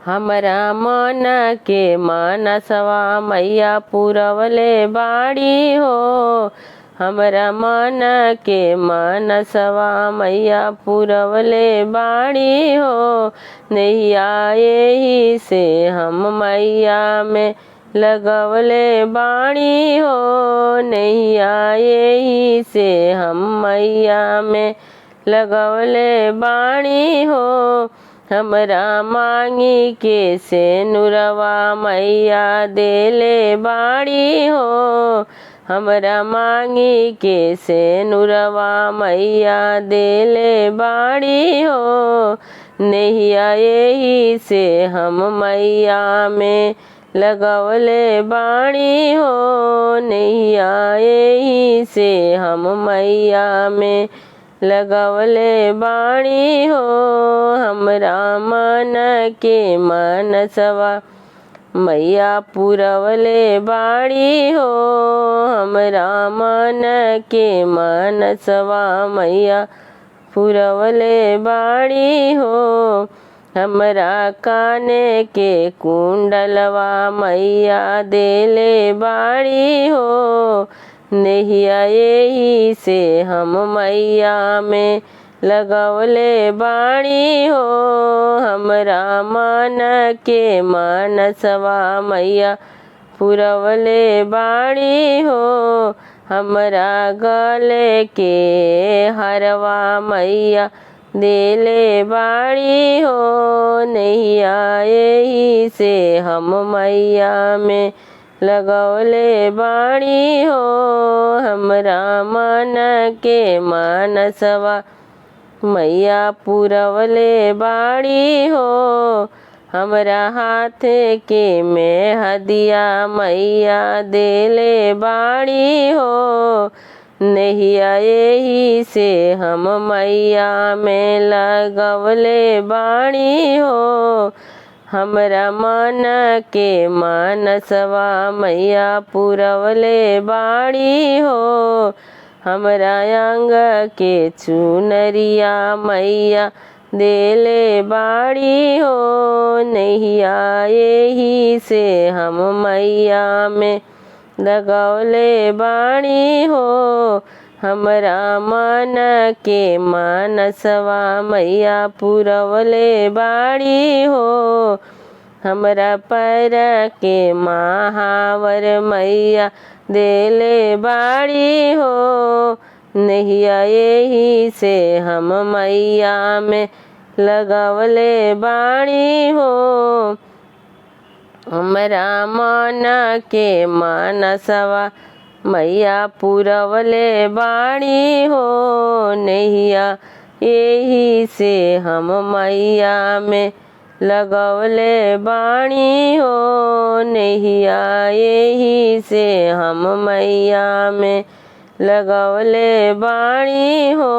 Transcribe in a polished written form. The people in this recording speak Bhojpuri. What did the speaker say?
हमरा मन के मनसवा मैया पुरवले बाड़ी हो। हमरा मन के मनसवा मैया पुरवले बाड़ी हो। नैया यही से हम मैया में लगवले बाड़ी हो। नैया यही से हम मैया में लगवले बाड़ी हो। हमरा मांगी के सेनुरवा मैया देले बाड़ी हो। हमरा मांगी के सेनुरवा मैया देले बाड़ी हो। नैया यही से हम मैया में लगवले बाड़ी हो। नैया यही से हम मैया में लगवले बाड़ी हो। हमरा मन के मनसवा मैया पुरवले बाड़ी हो। हमरा मन के मनसवा मैया पुरवले बाड़ी हो। हमरा काने के कुंडलवा मैया देले बाड़ी हो। नैया यही से हम मैया में लगवले बाड़ी हो। हमरा मन के मनसवा मैया पुरवले बाड़ी हो। हमरा गले के हरवा मैया देले बाड़ी हो। नैया यही से हम मैया में लगवले बाड़ी हो। हमरा मन के मनसवा मैया पुरवले बाड़ी हो। हमरा हाथ के में हदिया मैया देले बाड़ी हो। नैया यही से हम मैया में लगवले बाड़ी हो। हमरा मन के मनसवा मैया पुरवले बाड़ी हो। हमरा अंग के चुनरिया मैया देले बाड़ी हो। नैया यही से हम मैया में लगवले बाड़ी हो। हमरा मन के मनसवा मैया पुरवले बाड़ी हो। हमरा पैर के महावर मैया देले बाड़ी हो। नैया यही से हम मैया में लगवले बाड़ी हो। हमरा मन के मनसवा मैया पुरवले बाड़ी हो। नैया यही से हम मैया में लगवले बाड़ी हो। नैया यही से हम मैया में लगवले बाड़ी हो।